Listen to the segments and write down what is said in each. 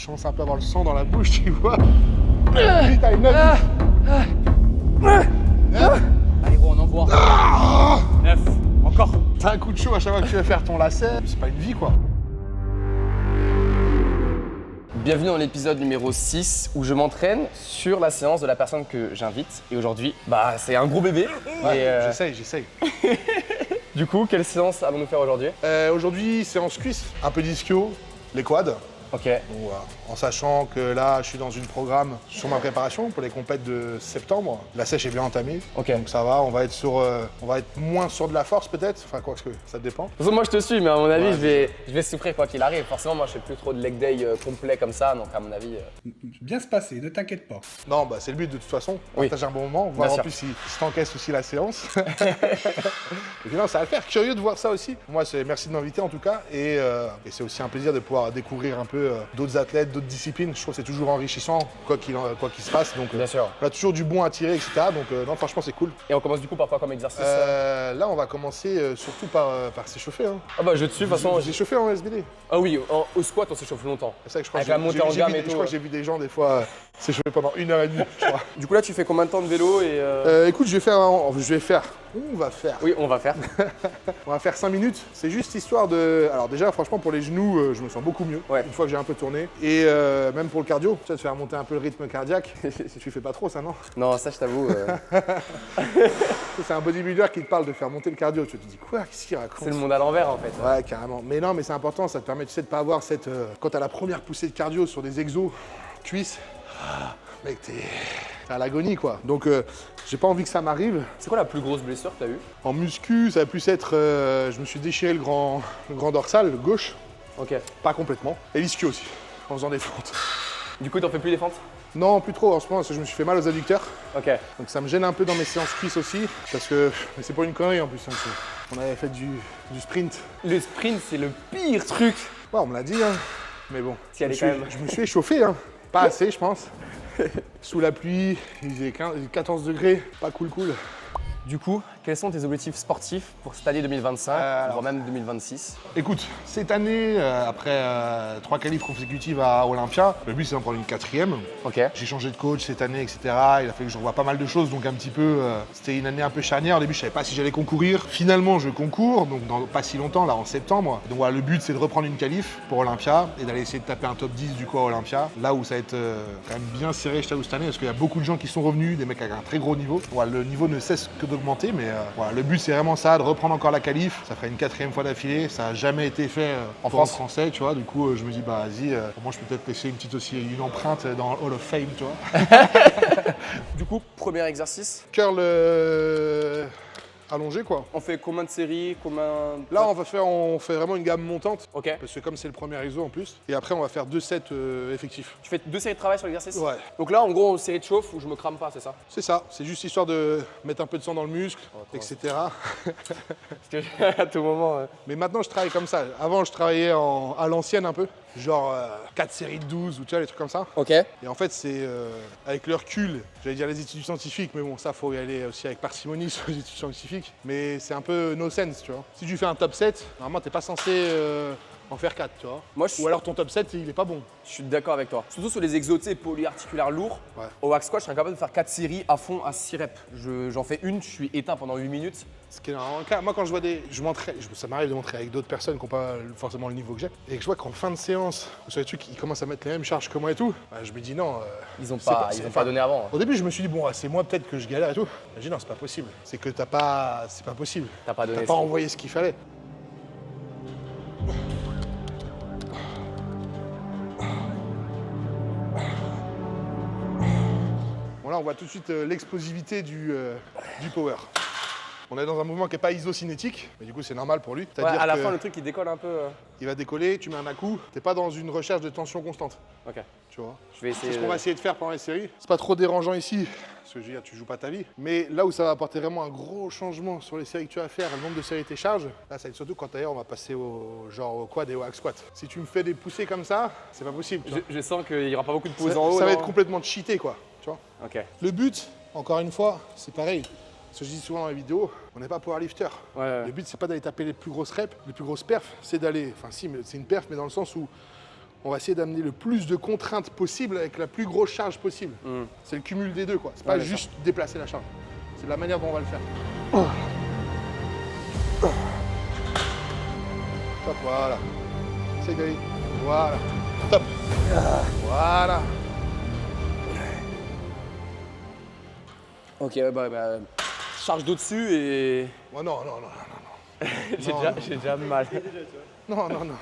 commence un peu à avoir le sang dans la bouche, tu vois. Vite, allez, 9. Allez gros, on envoie. 9, encore. T'as un coup de chaud à chaque fois que tu vas faire ton lacet. C'est pas une vie, quoi. Bienvenue dans l'épisode numéro 6 où je m'entraîne sur la séance de la personne que j'invite. Et aujourd'hui, c'est un gros bébé. Ouais, j'essaye. Du coup, quelle séance allons-nous faire aujourd'hui? Aujourd'hui, séance cuisse, un peu d'ischio, les quads. Ok. Donc, voilà. En sachant que là, je suis dans une programme sur ma préparation pour les compètes de septembre. La sèche est bien entamée, Ok. donc ça va. On va être moins sur de la force peut-être. Enfin, quoi que ça dépend. De toute façon, moi je te suis, mais à mon avis, Ouais. je vais souffrir quoi qu'il arrive. Forcément, moi je fais plus trop de leg day complet comme ça, donc à mon avis. Bien se passer, ne t'inquiète pas. Non, c'est le but de toute façon. Oui. Partager un bon moment, voir Bien en sûr. plus si t'encaisses aussi la séance. Et puis non, ça va le faire. Curieux de voir ça aussi. Moi, merci de m'inviter en tout cas. Et c'est aussi un plaisir de pouvoir découvrir un peu d'autres athlètes, d'autres disciplines. Je trouve que c'est toujours enrichissant, quoi qu'il se passe. Donc, Bien sûr. on a toujours du bon à tirer, etc. Donc, non, franchement, c'est cool. Et on commence du coup par quoi comme exercice? Là, on va commencer surtout par s'échauffer. Hein. Ah bah je te suis, de toute façon. J'ai chauffé en SBD. Ah oui, au squat on s'échauffe longtemps. C'est ça que je crois. Avec que la montée en gamme et tout. Je crois que j'ai vu des gens des fois s'échauffer pendant 1h30, je crois. Du coup là tu fais combien de temps de vélo et Écoute, on va faire 5 minutes. C'est juste histoire de. Alors, déjà, franchement, pour les genoux, je me sens beaucoup mieux. Ouais. Une fois que j'ai un peu tourné. Et même pour le cardio, tu sais, de faire monter un peu le rythme cardiaque. Tu fais pas trop ça, non? Non, ça je t'avoue. C'est un bodybuilder qui te parle de faire monter le cardio. Tu te dis quoi? Qu'est-ce qu'il raconte? C'est le monde à l'envers en fait. Ouais, carrément. Mais non, mais c'est important. Ça te permet, tu sais, de pas avoir cette. Quand t'as la première poussée de cardio sur des exos, cuisses, mec, t'es à l'agonie, quoi. Donc, j'ai pas envie que ça m'arrive. C'est quoi la plus grosse blessure que t'as eue? En muscu, ça va plus être. Je me suis déchiré le grand dorsal gauche, Ok. pas complètement. Et l'ischio aussi, en faisant des fentes. Du coup t'en fais plus des fentes? Non, plus trop en ce moment, parce que je me suis fait mal aux adducteurs. Ok. Donc ça me gêne un peu dans mes séances cuisses aussi, parce que. Mais c'est pas une connerie en plus. Hein, on avait fait du sprint. Le sprint c'est le pire truc. Ouais, on me l'a dit, hein. Mais bon. Si elle est quand même. Je me suis échauffé, hein. Pas assez, je pense. Sous la pluie, il faisait 14 degrés, pas cool. Du coup, quels sont tes objectifs sportifs pour cette année 2025, voire même 2026? Écoute, cette année, après 3 qualifs consécutives à Olympia, le but c'est d'en prendre une 4e. Ok. J'ai changé de coach cette année, etc. Il a fallu que je revoie pas mal de choses, donc un petit peu, c'était une année un peu charnière. Au début, je savais pas si j'allais concourir. Finalement, je concours, donc dans pas si longtemps, là en septembre. Donc voilà, le but c'est de reprendre une qualif pour Olympia et d'aller essayer de taper un top 10 du coup à Olympia. Là où ça va être quand même bien serré, je t'avoue, cette année, parce qu'il y a beaucoup de gens qui sont revenus, des mecs avec un très gros niveau. Voilà, le niveau ne cesse que d'augmenter, mais voilà, le but c'est vraiment ça, de reprendre encore la qualif. Ça ferait une 4e fois d'affilée, ça a jamais été fait En pour un France. Français, tu vois. Du coup, je me dis, vas-y, au moins je peux peut-être laisser une empreinte dans le Hall of Fame, tu vois. Du coup, premier exercice. Curl allongé, quoi. On fait combien de séries? Là, on fait vraiment une gamme montante. Ok. Parce que comme c'est le premier ISO en plus. Et après, on va faire 2 sets effectifs. Tu fais 2 séries de travail sur l'exercice? Ouais. Donc là, en gros, série de chauffe où je me crame pas, c'est ça? C'est ça. C'est juste histoire de mettre un peu de sang dans le muscle, etc. Parce que à tout moment. Mais maintenant, je travaille comme ça. Avant, je travaillais à l'ancienne un peu. Genre 4 séries de 12 ou tu vois, les trucs comme ça. Ok. Et en fait, c'est avec le recul, j'allais dire les études scientifiques, mais bon, ça, faut y aller aussi avec parcimonie sur les études scientifiques. Mais c'est un peu no sense, tu vois. Si tu fais un top 7, normalement, t'es pas censé en faire 4, tu vois. Moi, Ou alors ton top 7, il est pas bon. Je suis d'accord avec toi. Surtout sur les exos polyarticulaires lourds. Ouais. Au wax squat, je serais capable de faire 4 séries à fond à 6 reps. J'en fais une, je suis éteint pendant 8 minutes. Ce qui est normalement le cas. Moi, quand je vois ça m'arrive de montrer avec d'autres personnes qui n'ont pas forcément le niveau que j'ai, et que je vois qu'en fin de séance, sur les trucs, ils commencent à mettre les mêmes charges que moi et tout, je me dis non. Ils ont c'est pas, c'est- ils ont enfin, pas donné avant. Au début, je me suis dit, bon, c'est moi peut-être que je galère et tout. Je me dis non, c'est pas possible. C'est que c'est pas possible. T'as pas donné. T'as pas envoyé ce qu'il fallait. Bon, là, on voit tout de suite l'explosivité du power. On est dans un mouvement qui n'est pas isocinétique, mais du coup c'est normal pour lui. Ouais, C'est-à-dire à la que fin, le truc il décolle un peu. il va décoller, tu mets un à-coup, t'es pas dans une recherche de tension constante, Ok. tu vois. Je vais C'est essayer. ce qu'on va essayer de faire pendant les séries. C'est pas trop dérangeant ici, parce que je veux dire, tu joues pas ta vie. Mais là où ça va apporter vraiment un gros changement sur les séries que tu vas faire, le nombre de séries tes charges, là ça va être surtout quand d'ailleurs on va passer au quad et au hack squat. Si tu me fais des poussées comme ça, c'est pas possible. tu vois. Je sens qu'il y aura pas beaucoup de pauses Ça, en haut. ça va non être complètement cheaté quoi, tu vois. Ok. Le but, encore une fois, c'est pareil. Ce que je dis souvent dans les vidéos, on n'est pas powerlifter. Ouais. Le but, c'est pas d'aller taper les plus grosses reps, les plus grosses perfs, c'est d'aller. Enfin, si, mais c'est une perf, mais dans le sens où on va essayer d'amener le plus de contraintes possible avec la plus grosse charge possible. C'est le cumul des deux, quoi. C'est pas Ouais, bien juste déplacer la charge. C'est la manière dont on va le faire. Top, voilà. C'est gagné. Voilà. Top. Voilà. Ok, charge d'au-dessus et. Oh non, non, non, non, non. J'ai déjà mal. Non, non, non.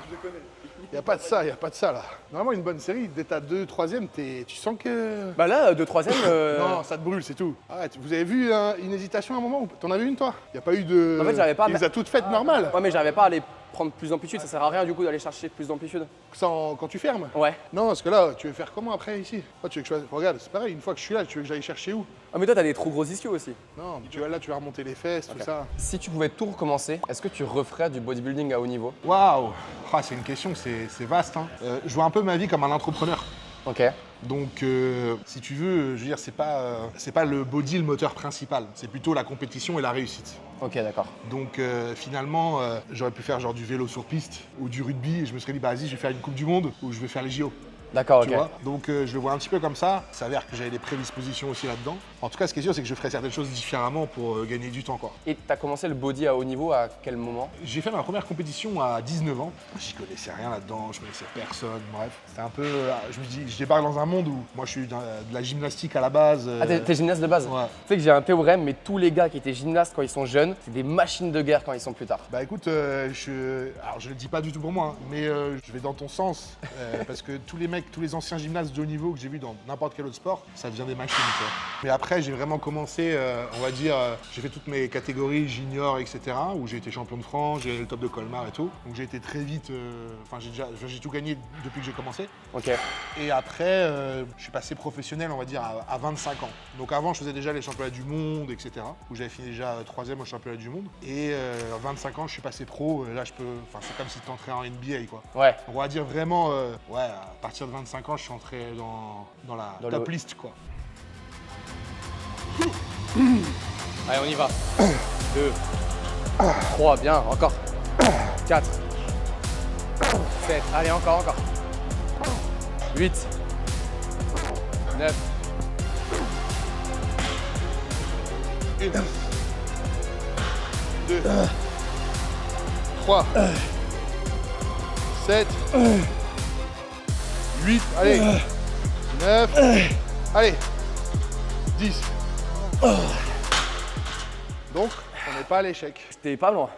Il n'y a pas de ça, il n'y a pas de ça là. Normalement, une bonne série, dès ta 2, 3e, tu sens que. Bah là, de troisième. Non, ça te brûle, c'est tout. Arrête, vous avez vu une hésitation à un moment? T'en avais une toi? Il n'y a pas eu de. En fait, j'arrivais pas à Il les a toutes faites normales. Ouais, mais j'arrivais pas à aller prendre plus d'amplitude, ça sert à rien du coup d'aller chercher plus d'amplitude. Quand tu fermes? Ouais. Non, parce que là, tu veux faire comment après ici? Oh, tu veux que regarde, c'est pareil, une fois que je suis là, tu veux que j'aille chercher où? Ah, mais toi, t'as des trop gros ischios aussi. Non, là, tu vas remonter les fesses, tout ça. Si tu pouvais tout recommencer, est-ce que tu referais du bodybuilding à haut niveau? Waouh! Ah, c'est une question, c'est vaste. Hein. Je vois un peu ma vie comme un entrepreneur. Ok. Donc, si tu veux, je veux dire, c'est pas le body le moteur principal, c'est plutôt la compétition et la réussite. Ok, d'accord. Donc, finalement, j'aurais pu faire genre du vélo sur piste ou du rugby et je me serais dit, bah vas-y, je vais faire une Coupe du Monde ou je vais faire les JO. D'accord, Tu ok. vois. Donc, je le vois un petit peu comme ça. Ça s'avère que j'avais des prédispositions aussi là-dedans. En tout cas, ce qui est sûr, c'est que je ferais certaines choses différemment pour gagner du temps, quoi. Et t'as commencé le body à haut niveau à quel moment? J'ai fait ma première compétition à 19 ans. J'y connaissais rien là-dedans, je connaissais personne, bref. C'était un peu. Je me dis, je débarque dans un monde où moi je suis de la gymnastique à la base. Ah, t'es gymnaste de base? Ouais. Tu sais que j'ai un théorème, mais tous les gars qui étaient gymnastes quand ils sont jeunes, c'est des machines de guerre quand ils sont plus tard. Bah écoute, alors je le dis pas du tout pour moi, hein, mais je vais dans ton sens. Parce que tous les anciens gymnastes de haut niveau que j'ai vus dans n'importe quel autre sport, ça devient des machines, tu vois. Mais après, j'ai vraiment commencé, on va dire, j'ai fait toutes mes catégories junior, etc., où j'ai été champion de France, j'ai le top de Colmar et tout. Donc j'ai été très vite, j'ai tout gagné depuis que j'ai commencé. Ok. Et après, je suis passé professionnel, on va dire, à 25 ans. Donc avant, je faisais déjà les championnats du monde, etc., où j'avais fini déjà 3e au championnat du monde. Et à 25 ans, je suis passé pro. Là, c'est comme si tu entrais en NBA, quoi. Ouais. Donc, on va dire vraiment, à partir de 25 ans, je suis entré dans la Dans top le- list, quoi. Allez, on y va. 2, 3, bien, encore. 4, 7, allez, encore. 8, 9, 1, 2, 3, 7, 8, allez, 9, allez, 10. Donc, on n'est pas à l'échec. T'es pas loin.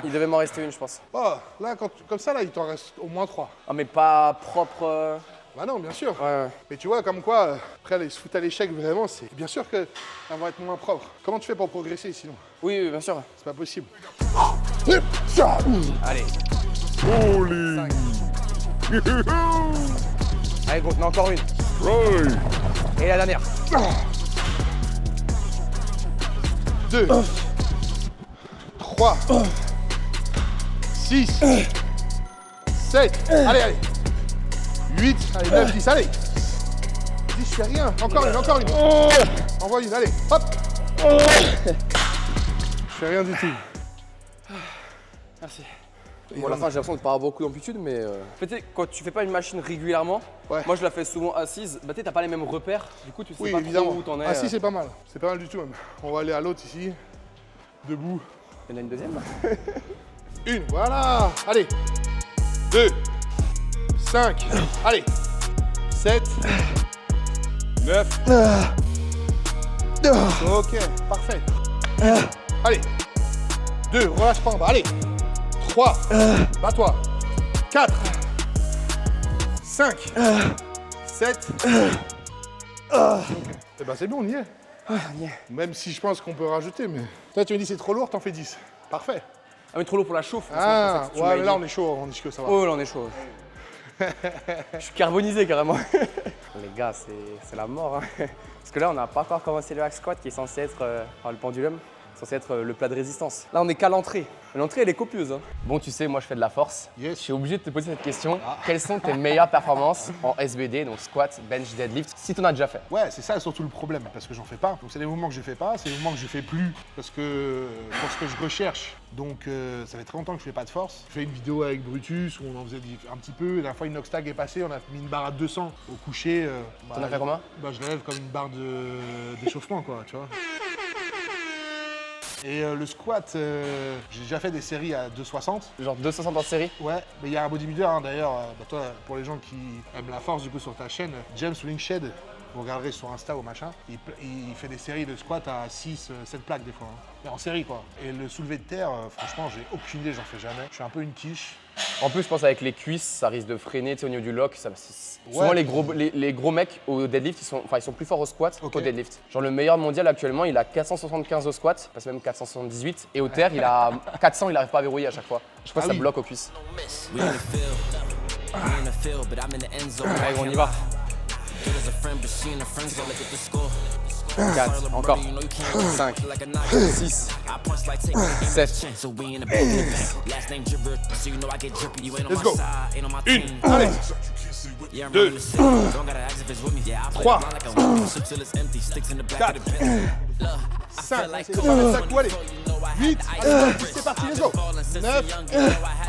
Il devait m'en rester une, je pense. Oh, là, comme ça, là, il t'en reste au moins 3. Ah, mais pas propre. Bah non, bien sûr. Ouais. Mais tu vois, comme quoi, après, aller se foutre à l'échec, vraiment, c'est bien sûr que ça va être moins propre. Comment tu fais pour progresser, sinon? Oui, bien sûr. C'est pas possible. Allez. Allez, continue encore une. Et la dernière. 2, 3, 6, 7, allez, 8, allez, 9, 10, allez. 10, je fais rien. Encore une. Envoie une, allez, hop. Je fais rien du tout. Merci. Bon, à la fin, j'ai l'impression de pas avoir beaucoup d'amplitude, mais. En fait, quand tu fais pas une machine régulièrement, Ouais. moi je la fais souvent assise, bah t'as pas les mêmes repères, du coup tu sais Oui, pas évidemment. trop où t'en es. Ah si, c'est pas mal. C'est pas mal du tout, même. On va aller à l'autre ici. Debout. Il y en a une deuxième. Une, voilà. Allez. 2, 5, allez. 7, 9. Ok, parfait. Allez. 2, relâche pas en bas. Allez. 3, bats-toi. 4, 5, 7. Eh ben c'est bon, on y est. Même si je pense qu'on peut rajouter, mais. Toi, tu me dis c'est trop lourd, t'en fais 10. Parfait. Ah, mais trop lourd pour la chauffe. Ah, c'est pour ça que tu ouais, m'as mais là dit. on est chaud, ça va. Oh là on est chaud. Je suis carbonisé carrément. Les gars, c'est la mort. Hein. Parce que là on n'a pas encore commencé le hack squat qui est censé être le pendulum. censé être le plat de résistance. Là, on est qu'à l'entrée. L'entrée, elle est copieuse. Hein. Bon, tu sais, moi, je fais de la force. Yes. Je suis obligé de te poser cette question. Quelles sont tes meilleures performances en SBD, donc squat, bench, deadlift, si tu en as déjà fait? Ouais, c'est ça surtout le problème, parce que j'en fais pas. Donc c'est des mouvements que je fais pas, c'est des mouvements que je fais plus, parce que pour ce que je recherche. Donc ça fait très longtemps que je fais pas de force. Je fais une vidéo avec Brutus où on en faisait un petit peu. La dernière fois, une Noxtag est passée, on a mis une barre à 200 au coucher. T'en as fait combien? Je lève comme une barre d'échauffement, quoi, tu vois. Et le squat, j'ai déjà fait des séries à 260. Genre 260 en série? Ouais, mais il y a un bodybuilder d'ailleurs, toi, pour les gens qui aiment la force du coup sur ta chaîne, James Winkshed, vous regarderez sur Insta ou machin, il fait des séries de squat à 6, 7 plaques des fois. Hein. Mais en série quoi. Et le soulevé de terre, franchement, j'ai aucune idée, j'en fais jamais. Je suis un peu une quiche. En plus, je pense avec les cuisses, ça risque de freiner au niveau du lock. Souvent, les gros mecs au deadlift, ils sont plus forts au squat qu'au deadlift. Genre, le meilleur mondial actuellement, il a 475 au squat, passe même 478. Et au terre, il a 400, il n'arrive pas à verrouiller à chaque fois. Je crois que ça bloque aux cuisses. Allez, on y va. 4, encore 5, 6, 7. Let's go. 1, allez. 2, 3, 4, 5, c'est pas mettre ça coup, allez. 8, allez, c'est parti, let's go. 9,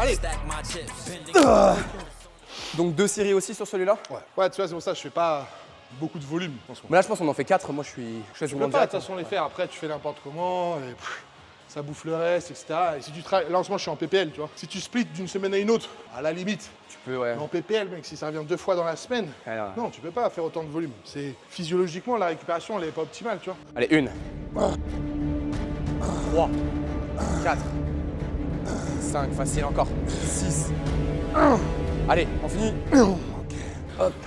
allez. Donc 2 séries aussi sur celui-là? Ouais, tu vois, c'est pour ça que je fais pas beaucoup de volume en ce moment. Mais là, je pense qu'on en fait 4. Moi, je suis Tu peux pas de toute façon les faire, après tu fais n'importe comment, et ça bouffe le reste, etc. Et si tu travailles, là en ce moment je suis en PPL, tu vois. Si tu splits d'une semaine à une autre, à la limite, Tu peux, ouais. mais en PPL, mec, si ça revient 2 fois dans la semaine, Alors. non, tu peux pas faire autant de volume. C'est physiologiquement, la récupération, elle est pas optimale, tu vois. Allez, 1, 3, 4, 5, facile encore, 6. Allez, on finit.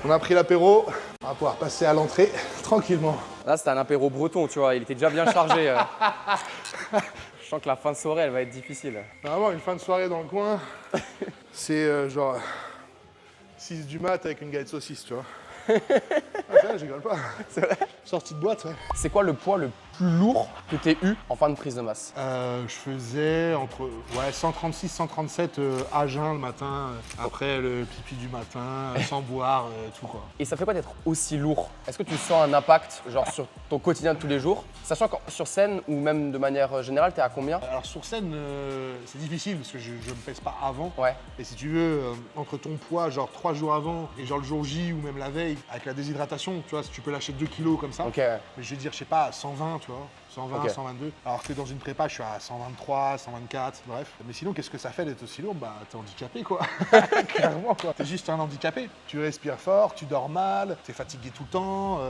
On a pris l'apéro, on va pouvoir passer à l'entrée tranquillement. Là, c'était un apéro breton, tu vois, il était déjà bien chargé. Je sens que la fin de soirée, elle va être difficile. Normalement, une fin de soirée dans le coin, c'est genre 6 du mat avec une galette saucisse, tu vois. Ah, c'est vrai, je rigole pas. C'est vrai? Sortie de boîte, ouais. C'est quoi le poids le plus lourd que tu aies eu en fin de prise de masse? Je faisais entre 136, 137 à jeun le matin, après le pipi du matin, sans boire, tout quoi. Et ça fait quoi d'être aussi lourd? Est-ce que tu sens un impact genre sur ton quotidien de tous les jours? Sachant que sur scène ou même de manière générale, t'es à combien? Alors sur scène, c'est difficile parce que je me pèse pas avant. Ouais. Et si tu veux, entre ton poids, genre 3 jours avant, et genre le jour J ou même la veille, avec la déshydratation, tu vois, si tu peux lâcher 2 kilos comme ça. Ok. Mais je vais dire, je sais pas, 120, tu vois. 120, Ok. 122. Alors que dans une prépa, je suis à 123, 124, bref. Mais sinon, qu'est-ce que ça fait d'être aussi lourd? Bah, t'es handicapé, quoi. Clairement, quoi. T'es juste un handicapé. Tu respires fort, tu dors mal, t'es fatigué tout le temps,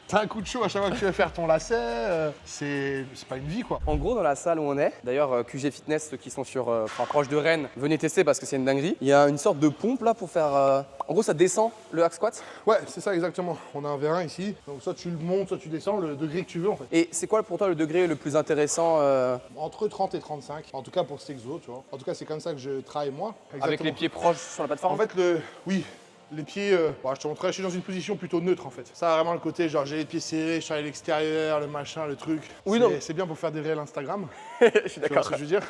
t'as un coup de chaud à chaque fois que tu veux faire ton lacet, c'est pas une vie, quoi. En gros, dans la salle où on est, d'ailleurs QG Fitness, ceux qui sont proches de Rennes, venez tester parce que c'est une dinguerie. Il y a une sorte de pompe là pour faire. En gros, ça descend le hack squat. Ouais, c'est ça exactement. On a un V1 ici, donc soit tu le montes, soit tu descends, le degré que tu veux en fait. Et c'est quoi pour toi le degré le plus intéressant Entre 30 et 35, en tout cas pour cet exo, tu vois. En tout cas, c'est comme ça que je travaille moi. avec les pieds proches sur la plateforme? En fait, oui. Les pieds, je te montrerai, je suis dans une position plutôt neutre en fait. Ça a vraiment le côté, genre j'ai les pieds serrés, je suis à l'extérieur, le machin, le truc. Oui, non. C'est bien pour faire des réels Instagram. Je suis Tu vois d'accord. ce que je veux dire?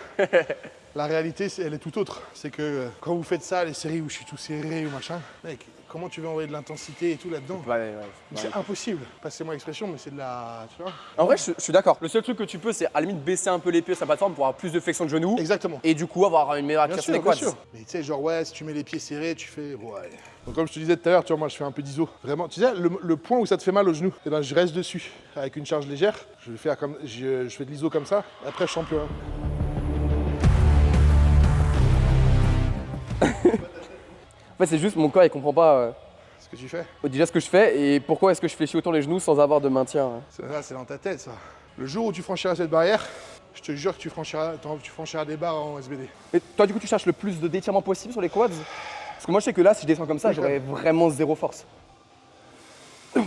La réalité, elle est tout autre. C'est que quand vous faites ça, les séries où je suis tout serré ou machin, mec, comment tu veux envoyer de l'intensité et tout là-dedans? Ouais. C'est impossible. Passez-moi l'expression, mais c'est de la. Tu vois? En vrai, je suis d'accord. Le seul truc que tu peux, c'est à la limite baisser un peu les pieds sur la plateforme pour avoir plus de flexion de genoux. Exactement. Et du coup, avoir une meilleure Bien activation sûr, des bien quads. sûr. Mais tu sais, genre, ouais, si tu mets les pieds serrés, tu fais. Ouais. Donc, comme je te disais tout à l'heure, tu vois, moi, je fais un peu d'iso. Vraiment, tu sais, le point où ça te fait mal au genou, eh ben, je reste dessus avec une charge légère. Je vais faire comme. Je fais de l'iso comme ça. Et après, je sens plus rien. En fait, c'est juste mon corps, il comprend pas Ce que tu fais, déjà ce que je fais et pourquoi est-ce que je fléchis autant les genoux sans avoir de maintien. c'est dans ta tête, ça. Le jour où tu franchiras cette barrière, je te jure que tu franchiras des barres en SBD. Et toi, du coup, tu cherches le plus de d'étirement possible sur les quads? Parce que moi, je sais que là, si je descends comme ça, Oui, j'aurais vraiment zéro force. Bah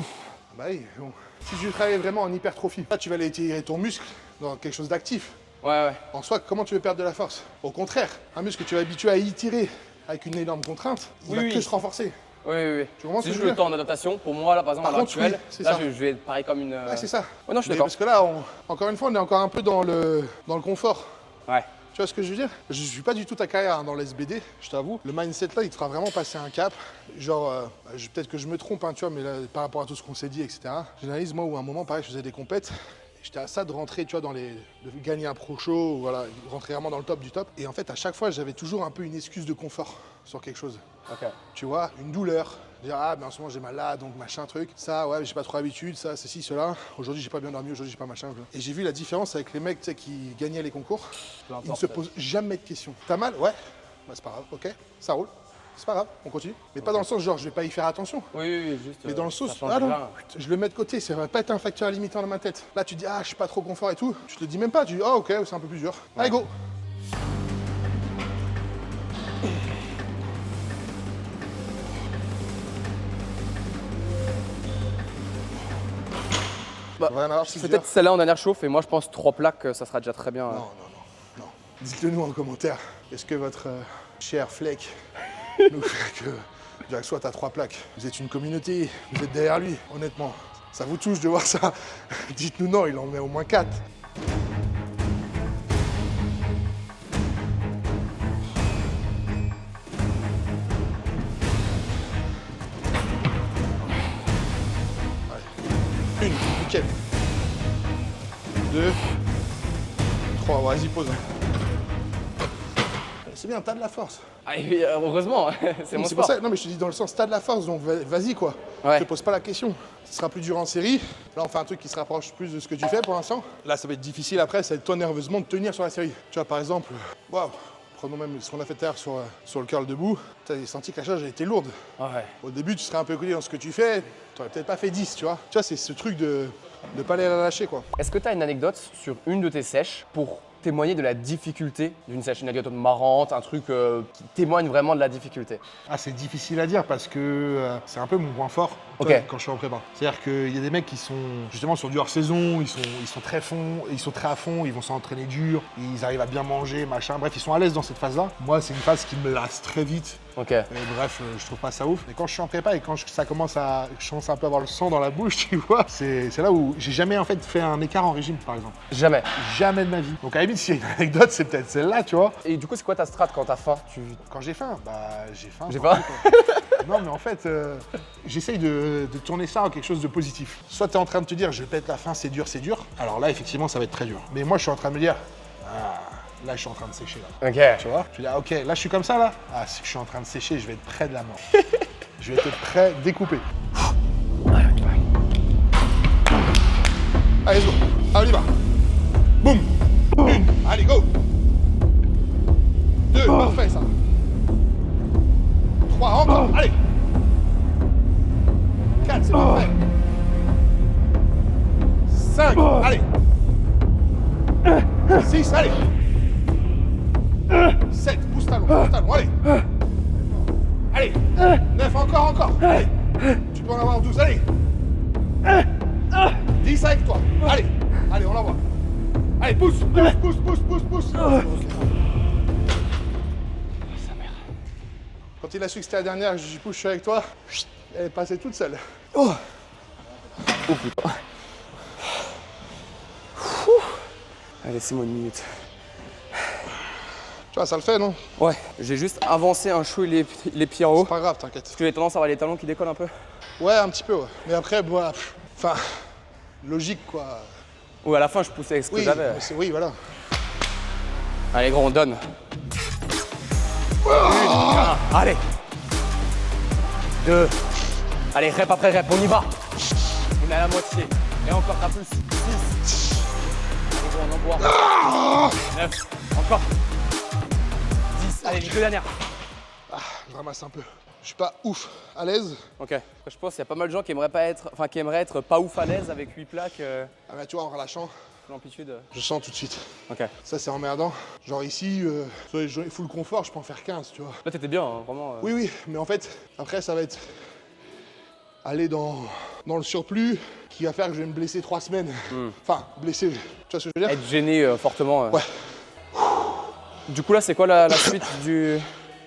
oui, bon. Si tu travailles vraiment en hypertrophie, là, tu vas aller étirer ton muscle dans quelque chose d'actif. Ouais. En soi, comment tu veux perdre de la force? Au contraire, un muscle que tu es habitué à étirer avec une énorme contrainte, il va que se renforcer. Oui. Tu comprends ce C'est que juste je veux le dire? temps d'adaptation. Pour moi, là, par exemple, à Par l'heure contre, actuelle, oui, c'est là, ça. je vais être pareil comme une. Ouais, c'est ça. Ouais, non, je suis Mais d'accord. parce que là, encore une fois, on est encore un peu dans le confort. Ouais. Tu vois ce que je veux dire? Je suis pas du tout ta carrière dans l'SBD, je t'avoue. Le mindset là, il te fera vraiment passer un cap. Genre, peut-être que je me trompe, hein, tu vois, mais là, par rapport à tout ce qu'on s'est dit, etc. J'analyse, moi, où à un moment, pareil, je faisais des compètes. J'étais à ça de rentrer, tu vois, de gagner un pro show, voilà, rentrer vraiment dans le top du top. Et en fait, à chaque fois, j'avais toujours un peu une excuse de confort sur quelque chose. Ok. Tu vois, une douleur. Dire, ah, mais en ce moment j'ai mal là, donc machin, truc. Ça, ouais, j'ai pas trop l'habitude, ça, ceci, cela. Aujourd'hui, j'ai pas bien dormi, aujourd'hui, j'ai pas machin. Et j'ai vu la différence avec les mecs, tu sais, qui gagnaient les concours. Ils ne se posent jamais de questions. T'as mal? Ouais. Bah, c'est pas grave, ok, ça roule. C'est pas grave, on continue. Mais pas dans le sens, genre, je vais pas y faire attention. Oui, juste. Mais dans le sens, ça change ah non, rien. je le mets de côté, ça va pas être un facteur limitant dans ma tête. Là, tu dis, ah, je suis pas trop confort et tout. Tu te le dis même pas, tu dis, oh, ok, c'est un peu plus dur. Allez, go! Bah, Rien à voir, c'est Peut-être celle-là en dernière chauffe, et moi, je pense 3 plaques, ça sera déjà très bien. Non. Dites-le nous en commentaire. Est-ce que votre cher Fleck nous fait que Jack Swat a 3 plaques? Vous êtes une communauté, vous êtes derrière lui, honnêtement. Ça vous touche de voir ça? Dites-nous non, il en met au moins 4. Allez. 1, nickel. 2, 3, vas-y, pose. C'est bien, t'as de la force. Ah, et, heureusement, c'est mon C'est pour sport. ça, non mais je te dis dans le sens, t'as de la force, donc vas-y quoi. Ouais. Je te pose pas la question. Ce sera plus dur en série. Là, on fait un truc qui se rapproche plus de ce que tu fais pour l'instant. Là, ça va être difficile après, ça va être toi nerveusement de tenir sur la série. Tu vois, par exemple, waouh, prenons même ce qu'on a fait tout à l'heure sur le curl debout. T'as senti que la charge elle était lourde. Ouais. Au début, tu serais un peu collé dans ce que tu fais. T'aurais peut-être pas fait 10, tu vois. Tu vois, c'est ce truc de pas aller la lâcher quoi. Est-ce que tu as une anecdote sur une de tes sèches pour témoigner de la difficulté d'une sèche, une anecdote marrante, un truc qui témoigne vraiment de la difficulté? Ah, c'est difficile à dire parce que c'est un peu mon point fort Ok. quand je suis en prépa. C'est-à-dire qu'il y a des mecs qui sont justement sur du hors-saison, ils sont très à fond, ils vont s'entraîner dur, ils arrivent à bien manger, machin. Bref, ils sont à l'aise dans cette phase-là. Moi, c'est une phase qui me lasse très vite. Ok. Et bref, je trouve pas ça ouf. Mais quand je suis en prépa et quand je commence un peu à avoir le sang dans la bouche, tu vois, c'est là où j'ai jamais en fait fait un écart en régime, par exemple. Jamais. Jamais de ma vie. Donc à la limite, s'il y a une anecdote, c'est peut-être celle-là, tu vois. Et du coup, c'est quoi ta strat quand t'as faim? Quand j'ai faim, bah j'ai faim. J'ai tant faim. pis, quoi. Non, mais en fait, j'essaye de tourner ça en quelque chose de positif. Soit tu es en train de te dire, je pète la faim, c'est dur, c'est dur. Alors là, effectivement, ça va être très dur. Mais moi, je suis en train de me dire, ah, là, je suis en train de sécher, là. Ok. Tu vois? Tu dis, ah, ok, là, je suis comme ça, là. Ah, c'est que je suis en train de sécher, je vais être près de la mort. Je vais être prêt, découpé. Allez, let's go. Allez, on y va. Boum. 1, allez, go. 2, parfait, ça. 3, encore, allez. 4, c'est parfait. 5, allez. 6, allez. 7, pousse talon, allez. Allez. 9, encore. Allez. Tu peux en avoir 12, allez. 10 avec toi. Allez, on l'envoie. Allez, pousse. Quand il a su que c'était la dernière, je lui pousse, je suis avec toi. Elle est passée toute seule. Oh putain. Allez, laissez-moi une minute. Tu vois, ça le fait, non? Ouais, j'ai juste avancé un chou les pieds en haut. C'est pas grave, t'inquiète. Parce que j'ai tendance à avoir les talons qui décollent un peu. Ouais, un petit peu, ouais. Mais après, voilà. Enfin, logique, quoi. Ou à la fin, je poussais avec ce que j'avais. Oui, voilà. Allez, gros, on donne. Allez. 2. Allez, rep après rep, on y va. On est à la moitié. Et encore, t'as plus. 6. Allez, gros, on envoie. 9. Encore. 10. Allez, les 2 dernières. Ah, je ramasse un peu. Je suis pas ouf à l'aise. Ok. Je pense qu'il y a pas mal de gens qui aimeraient être pas ouf à l'aise avec 8 plaques. Ah bah tu vois, en relâchant, L'amplitude. je sens tout de suite. Ok. Ça, c'est emmerdant. Genre ici, sur les full confort, je peux en faire 15, tu vois. Là, t'étais bien, hein, vraiment. Oui, mais en fait, après, ça va être aller dans le surplus qui va faire que je vais me blesser 3 semaines. Enfin, blesser, tu vois ce que je veux dire? Être gêné fortement. Ouais. Du coup, là, c'est quoi la suite du.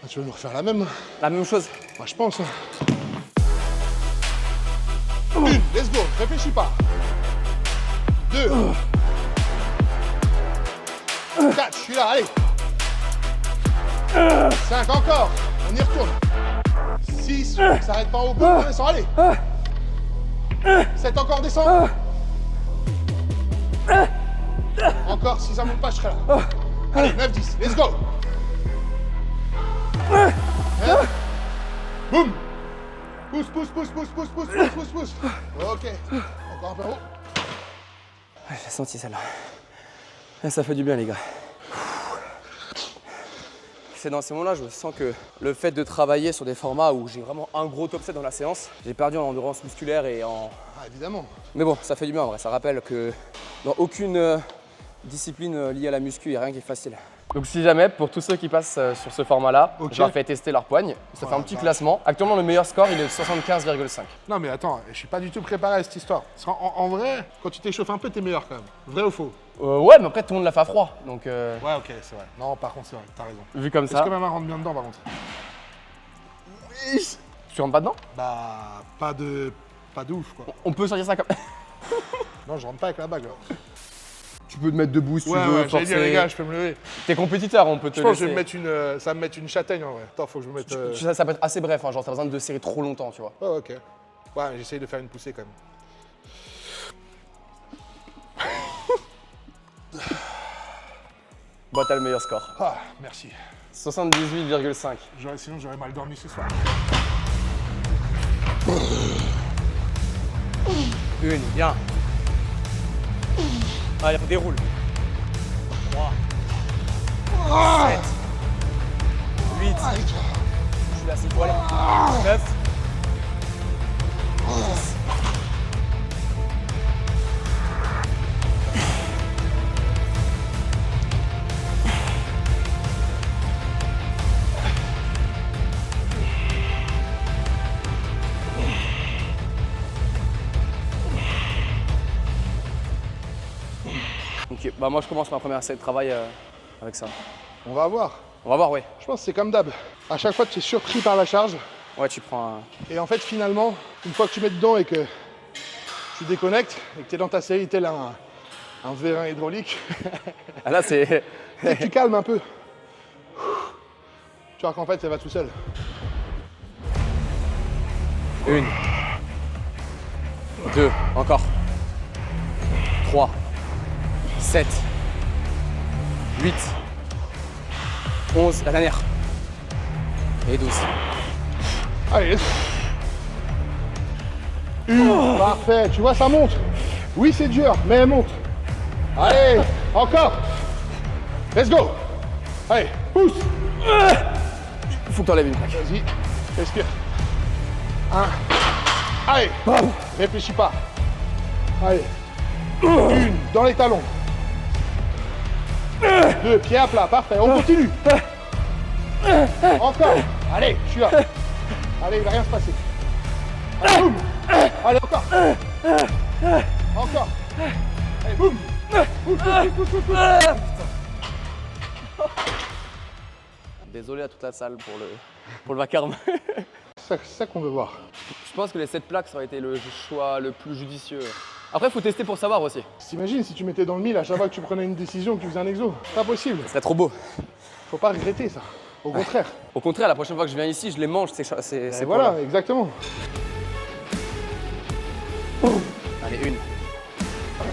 Ah, tu veux nous refaire la même? La même chose? Moi, je pense. Hein. Une, let's go, réfléchis pas. 2. 4, je suis là, allez. 5, encore. On y retourne. 6, on s'arrête pas au bout, on descend, allez. 7, encore, descend. Encore, si ça monte pas, je serai là. Allez, 9, 10, let's go. Boum. Pousse, pousse, pousse, pousse, pousse, pousse, pousse, pousse, pousse. Ok, encore un peu haut. J'ai senti celle-là. Et ça fait du bien, les gars. C'est dans ces moments-là, je sens que le fait de travailler sur des formats où j'ai vraiment un gros top set dans la séance, j'ai perdu en endurance musculaire et en... Ah, évidemment. Mais bon, ça fait du bien en vrai. Ça rappelle que dans aucune discipline liée à la muscu, il n'y a rien qui est facile. Donc si jamais, pour tous ceux qui passent sur ce format-là, Ok. je leur fais tester leur poigne. Ça fait un petit classement. Actuellement, le meilleur score, il est de 75,5. Non, mais attends, je suis pas du tout préparé à cette histoire. Parce en vrai, quand tu t'échauffes un peu, t'es meilleur quand même. Vrai ou faux? Ouais, mais après, tout le monde l'a fait à froid. Donc, Ouais, ok, c'est vrai. Non, par contre, c'est vrai, t'as raison. vu comme Est-ce ça, que ma main rentre bien dedans, par contre? tu rentres pas dedans? Bah, pas de ouf, quoi. On peut sortir ça comme... Non, je rentre pas avec la bague, là. Tu peux te mettre debout si Ouais, tu veux, ouais, j'allais dire, les forcer. gars, je peux me lever. T'es compétiteur, on peut te Je pense que je laisser. vais me mettre une... ça va me mettre une châtaigne, en vrai. Attends, faut que je me mette... Ça peut être assez bref, hein, genre t'as besoin de serrer trop longtemps, tu vois. Ouais, ok. Ouais, mais j'essaye de faire une poussée, quand même. Bah t'as le meilleur score. Ah, merci. 78,5. Sinon, j'aurais mal dormi ce soir. Une, bien. Allez, déroule. 3. 7. 8. Je suis là, c'est toi, allez. 9. 10. Ok, bah moi je commence ma première série de travail avec ça. On va voir. On va voir, ouais. Je pense que c'est comme d'hab. À chaque fois, tu es surpris par la charge. Ouais, tu prends un... Et en fait, finalement, une fois que tu mets dedans et que tu déconnectes et que tu es dans ta série tel un vérin hydraulique, Ah là c'est... tu calmes un peu. Tu vois qu'en fait, ça va tout seul. 1. 2. Encore. 3. 7. 8. 11. La dernière. Et 12. Allez, let's go. Parfait, tu vois, ça monte. Oui, c'est dur, mais elle monte. Allez, encore. Let's go. Allez, pousse. Faut que t'enlèves une plaque. Vas-y, respire. 1. Allez, réfléchis pas. Allez. 1, dans les talons. 2, pied à plat, parfait, on continue. Encore. Allez, je suis là. Allez, il va rien se passer. Allez, boum. Allez, encore. Encore. Allez, boum. Pousse. Désolé à toute la salle pour le vacarme. C'est ça qu'on veut voir. Je pense que les 7 plaques, ça aurait été le choix le plus judicieux. Après, il faut tester pour savoir aussi. T'imagines si tu mettais dans le mille à chaque fois que tu prenais une décision, que tu faisais un exo. Pas possible. Ce serait trop beau. Faut pas regretter ça. Au contraire. Au contraire, la prochaine fois que je viens ici, je les mange, c'est Et voilà, exactement. Allez, 1.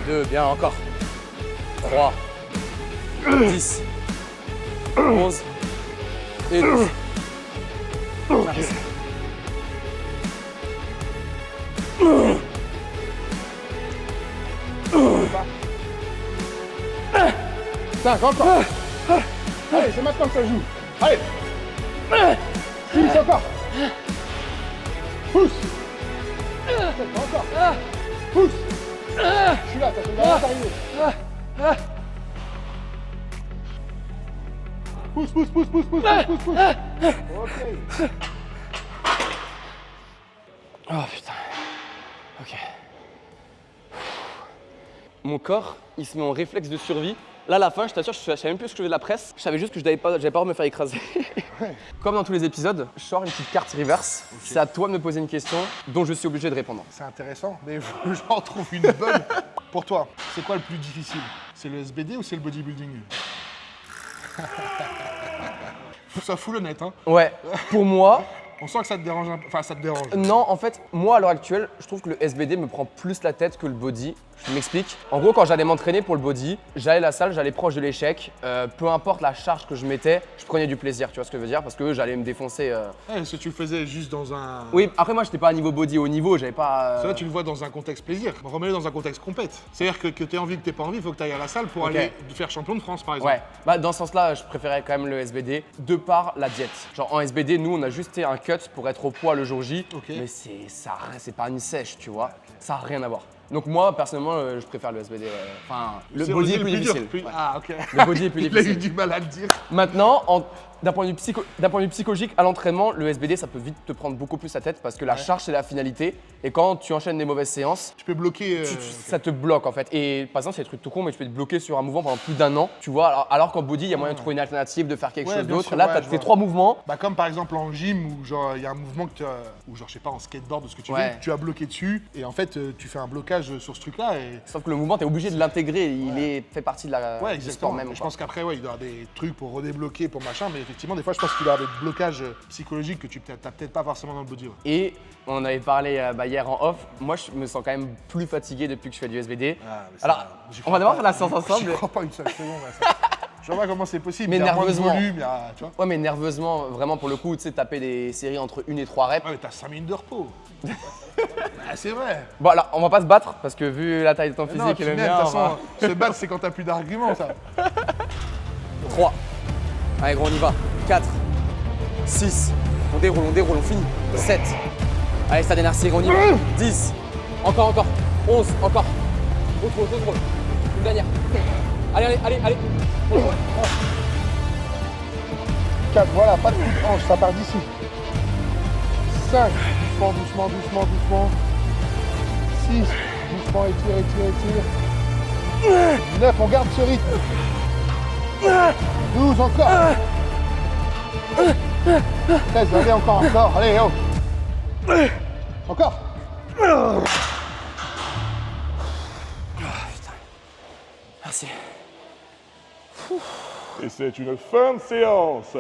2, bien, encore. 3. 10. 11. Et 12. Nice. Cinq, encore. Allez, c'est maintenant que ça joue. Allez. 6, encore. Pousse. 7, encore. Pousse. Je suis là, t'as fait bien d'arriver. Pousse. Ok. Oh putain. Ok. Mon corps, il se met en réflexe de survie Là, à la fin, je t'assure, je savais même plus ce que je faisais de la presse. Je savais juste que j'avais pas envie de me faire écraser. Comme dans tous les épisodes, je sors une petite carte reverse. Okay. C'est à toi de me poser une question dont je suis obligé de répondre. C'est intéressant, mais j'en trouve une bonne. Pour toi, c'est quoi le plus difficile? C'est le SBD ou c'est le bodybuilding? Ça fout le net, hein. Ouais, pour moi... On sent que ça te dérange un peu. Enfin, ça te dérange. Non, en fait, moi, à l'heure actuelle, je trouve que le SBD me prend plus la tête que le body. Je m'explique. En gros, quand j'allais m'entraîner pour le body, j'allais à la salle, j'allais proche de l'échec. Peu importe la charge que je mettais, je prenais du plaisir, tu vois ce que je veux dire? Parce que j'allais me défoncer. Ouais, parce que tu le faisais juste dans un... Oui, après moi, j'étais pas à niveau body au niveau, j'avais pas... Ça, tu le vois dans un contexte plaisir. Remets-le dans un contexte compète. C'est-à-dire que t'aies envie, que t'aies pas envie, il faut que t'ailles à la salle pour aller faire champion de France, par exemple. Ouais, bah dans ce sens-là, je préférais quand même le SBD de par la diète. Genre en SBD, nous, on a juste un cut pour être au poids le jour J, mais c'est pas une sèche, tu vois. Ça a rien à voir. Donc moi, personnellement, je préfère le SBD. Enfin, le body est plus difficile. Ah, ok. Le body est plus difficile. Il a eu du mal à le dire. Maintenant, d'un point de vue psychologique, à l'entraînement, le SBD, ça peut vite te prendre beaucoup plus la tête parce que la charge, c'est la finalité. Et quand tu enchaînes des mauvaises séances, tu peux bloquer. Ça te bloque en fait. Et par exemple, c'est des trucs tout con, mais tu peux te bloquer sur un mouvement pendant plus d'un an. Tu vois, alors qu'en body, il y a moyen de trouver une alternative, de faire quelque chose d'autre. Là, tu as tes 3 mouvements. Bah, comme par exemple en gym où genre il y a un mouvement que tu as, ou genre je sais pas, en skateboard ou ce que tu veux, tu as bloqué dessus. Et en fait, tu fais un blocage sur ce truc-là. Sauf que le mouvement, tu es obligé de l'intégrer. Il fait partie de la du sport même. Je pense qu'après, il doit y avoir des trucs pour redébloquer, pour machin. Mais effectivement, des fois, je pense qu'il doit y avoir des blocages psychologiques que tu n'as peut-être pas forcément dans le body. Et on en avait parlé hier en off. Moi, je me sens quand même plus fatigué depuis que je fais du SBD. Alors, on va d'abord faire la séance ensemble. Je crois pas une seule seconde à ça. Je vois pas comment c'est possible. Mais nerveusement. Tu vois. Ouais, mais nerveusement, vraiment pour le coup, tu sais, taper des séries entre 1 et 3 reps. Ouais, mais t'as 5 minutes de repos. C'est vrai. Bon, alors, on va pas se battre parce que vu la taille de ton physique et le mien. De toute façon, se battre, c'est quand t'as plus d'arguments, ça. 3. Allez, gros, on y va. 4. 6. On déroule, on finit. 7. Allez, stade énergie, on y va. 10. Encore. 11. Encore. Contrôle. Une dernière. Allez. 4, voilà, pas de coup de hanche, ça part d'ici. 5, doucement. 6, doucement, étire. 9, on garde ce rythme. 12, encore. 13, allez, encore. Allez, oh. Encore. Merci. Et c'est une fin de séance.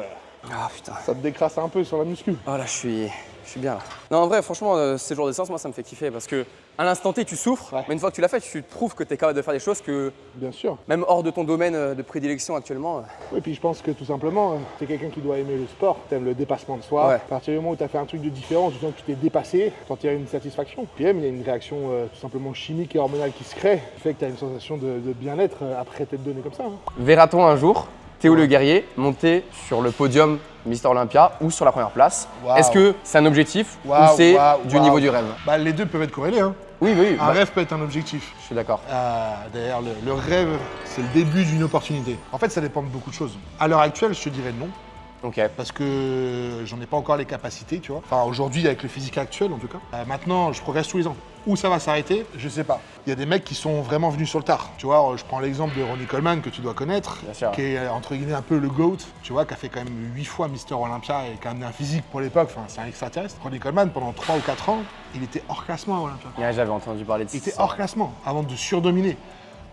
Ah putain. Ça te décrasse un peu sur la muscu. Oh là, je suis bien là. Non, en vrai, franchement, ces jours de séance, moi, ça me fait kiffer parce que à l'instant T, tu souffres, mais une fois que tu l'as fait, tu te prouves que tu es capable de faire des choses que. Bien sûr. Même hors de ton domaine de prédilection actuellement. Oui, puis je pense que tout simplement, tu es quelqu'un qui doit aimer le sport, tu aimes le dépassement de soi. À partir du moment où tu as fait un truc de différent, du temps que tu t'es dépassé, tu en tires une satisfaction. Puis même, il y a une réaction tout simplement chimique et hormonale qui se crée, qui fait que tu as une sensation de bien-être après t'être donné comme ça. Verra-t-on un jour Théo le Guerrier monter sur le podium Mister Olympia ou sur la première place? Est-ce que c'est un objectif ou c'est du niveau du rêve? Bah, les deux peuvent être corrélés. Hein. Oui. Un rêve peut être un objectif. Je suis d'accord. D'ailleurs, le rêve, c'est le début d'une opportunité. En fait, ça dépend de beaucoup de choses. À l'heure actuelle, je te dirais non. Ok. Parce que j'en ai pas encore les capacités, tu vois. Enfin, aujourd'hui, avec le physique actuel, en tout cas. Maintenant, je progresse tous les ans. Où ça va s'arrêter, je sais pas. Il y a des mecs qui sont vraiment venus sur le tard. Tu vois, je prends l'exemple de Ronnie Coleman, que tu dois connaître, qui est entre guillemets un peu le GOAT, tu vois, qui a fait quand même 8 fois Mister Olympia et qui a amené un physique pour l'époque, enfin, c'est un extraterrestre. Ronnie Coleman, pendant 3 ou 4 ans, il était hors classement à Olympia. Ouais, j'avais entendu parler de ça. Il était hors classement, avant de surdominer.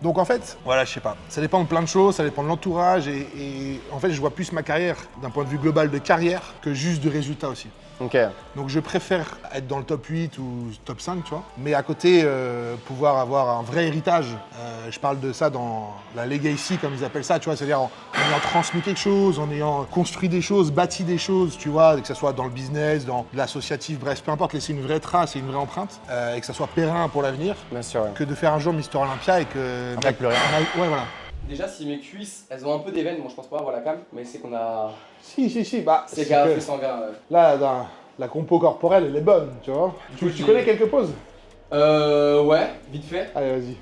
Donc en fait, voilà, je sais pas. Ça dépend de plein de choses, ça dépend de l'entourage et en fait, je vois plus ma carrière d'un point de vue global de carrière que juste de résultats aussi. Ok. Donc je préfère être dans le top 8 ou top 5, tu vois. Mais à côté, pouvoir avoir un vrai héritage. Je parle de ça dans la legacy, comme ils appellent ça, tu vois. C'est-à-dire en ayant transmis quelque chose, en ayant construit des choses, bâti des choses, tu vois. Que ce soit dans le business, dans l'associatif, bref, peu importe, laisser une vraie trace et une vraie empreinte. Et que ça soit périn pour l'avenir. Bien sûr, ouais. Que de faire un jour Mister Olympia et que... Avec plus rien. Ouais, voilà. Déjà, si mes cuisses, elles ont un peu des veines, bon, je pense pas avoir la cam, mais c'est qu'on a... Si, bah... C'est qu'il y a un flux sanguin. Là, la compo corporelle, elle est bonne, tu vois. Tu connais quelques poses? Ouais, vite fait. Allez, vas-y.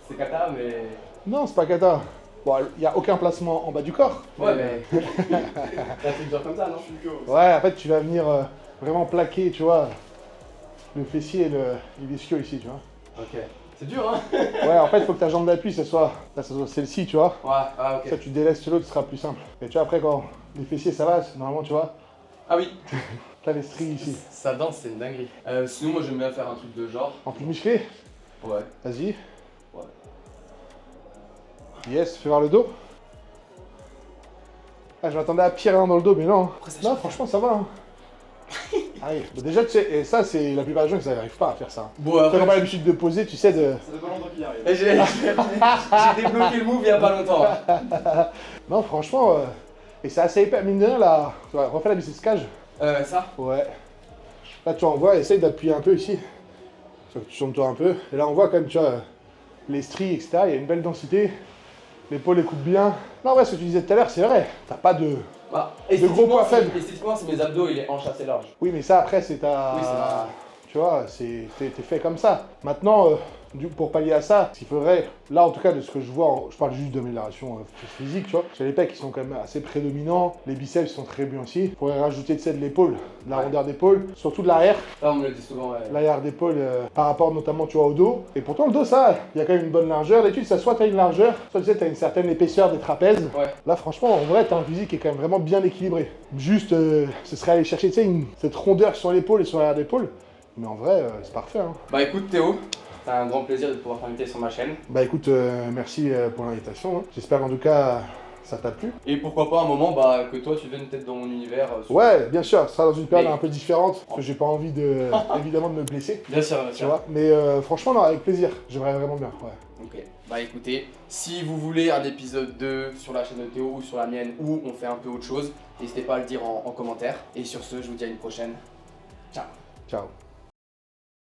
C'est kata, mais... Non, c'est pas kata. Bon, il n'y a aucun placement en bas du corps. Ouais, mais... Là, c'est dur comme ça, non? Ouais, en fait, tu vas venir vraiment plaquer, tu vois, le fessier et l'ischio ici, tu vois. Ok. C'est dur, hein? Ouais, en fait, il faut que ta jambe d'appui, ça soit celle-ci, tu vois. Ouais, ah, ok. Ça, tu délaisses sur l'autre, ce sera plus simple. Et tu vois, après, quand les fessiers, ça va, normalement, tu vois, Ah oui, t'as les stries ici. ça danse, c'est une dinguerie. Sinon, moi, j'aime bien faire un truc de genre. En plus musclé, Ouais. vas-y. Ouais. Yes, fais voir le dos. Ah, je m'attendais à pire dans le dos, mais non. Après, ça Non, change. franchement, ça va. Hein. Ah oui, bah déjà, tu sais, et ça, c'est la plupart des gens qui n'arrivent pas à faire ça. Bon, Toi, après, t'as pas l'habitude de poser, tu sais, de. Ça fait pas longtemps qu'il arrive. Et j'ai débloqué le move il y a pas longtemps. Non, franchement, et c'est assez épais. Mine de rien, là, tu vois, refais la biceps cage. Ça? Ouais. Là, tu vois, on voit, essaye d'appuyer un peu ici. Tu tournes-toi un peu. Et là, on voit quand même, tu vois, les stries, etc. Il y a une belle densité. L'épaule écoute bien. Non, ouais, ce que tu disais tout à l'heure, c'est vrai. T'as pas de. Bah, gros points faibles. Esthétiquement, c'est mes abdos, il est hanche assez large. Oui, mais ça, après, c'est ta. Oui, c'est normal. Tu vois, t'es fait comme ça. Maintenant, pour pallier à ça, il faudrait, là en tout cas de ce que je vois, je parle juste d'amélioration physique, tu vois. J'ai les pecs qui sont quand même assez prédominants, les biceps sont très bien aussi. Il faudrait rajouter, tu sais, de l'épaule, de la rondeur d'épaule, surtout de l'arrière. Là, on me le dit souvent, ouais. L'arrière d'épaule par rapport notamment, tu vois, au dos. Et pourtant, le dos, ça, il y a quand même une bonne largeur. D'habitude, ça soit t'as une largeur, soit tu sais, t'as une certaine épaisseur des trapèzes. Ouais. Là, franchement, en vrai, t'as un physique qui est quand même vraiment bien équilibré. Juste, ce serait aller chercher, tu sais, cette rondeur sur l'épaule et sur l'arrière d'épaule. Mais en vrai, c'est parfait. Hein. Bah écoute Théo, c'est un grand plaisir de pouvoir t'inviter sur ma chaîne. Bah écoute, merci pour l'invitation. Hein. J'espère qu'en tout cas, ça t'a plu. Et pourquoi pas un moment bah, que toi tu viennes peut-être dans mon univers. Ouais, bien sûr, ce sera dans une période Mais- un peu différente, parce que j'ai pas envie de, évidemment, de me blesser. Bien sûr, bien Tu sûr. vois, mais franchement, non, avec plaisir. J'aimerais vraiment bien. Ouais. Ok, bah écoutez, si vous voulez un épisode 2 sur la chaîne de Théo ou sur la mienne où on fait un peu autre chose, n'hésitez pas à le dire en commentaire. Et sur ce, je vous dis à une prochaine. Ciao. Ciao.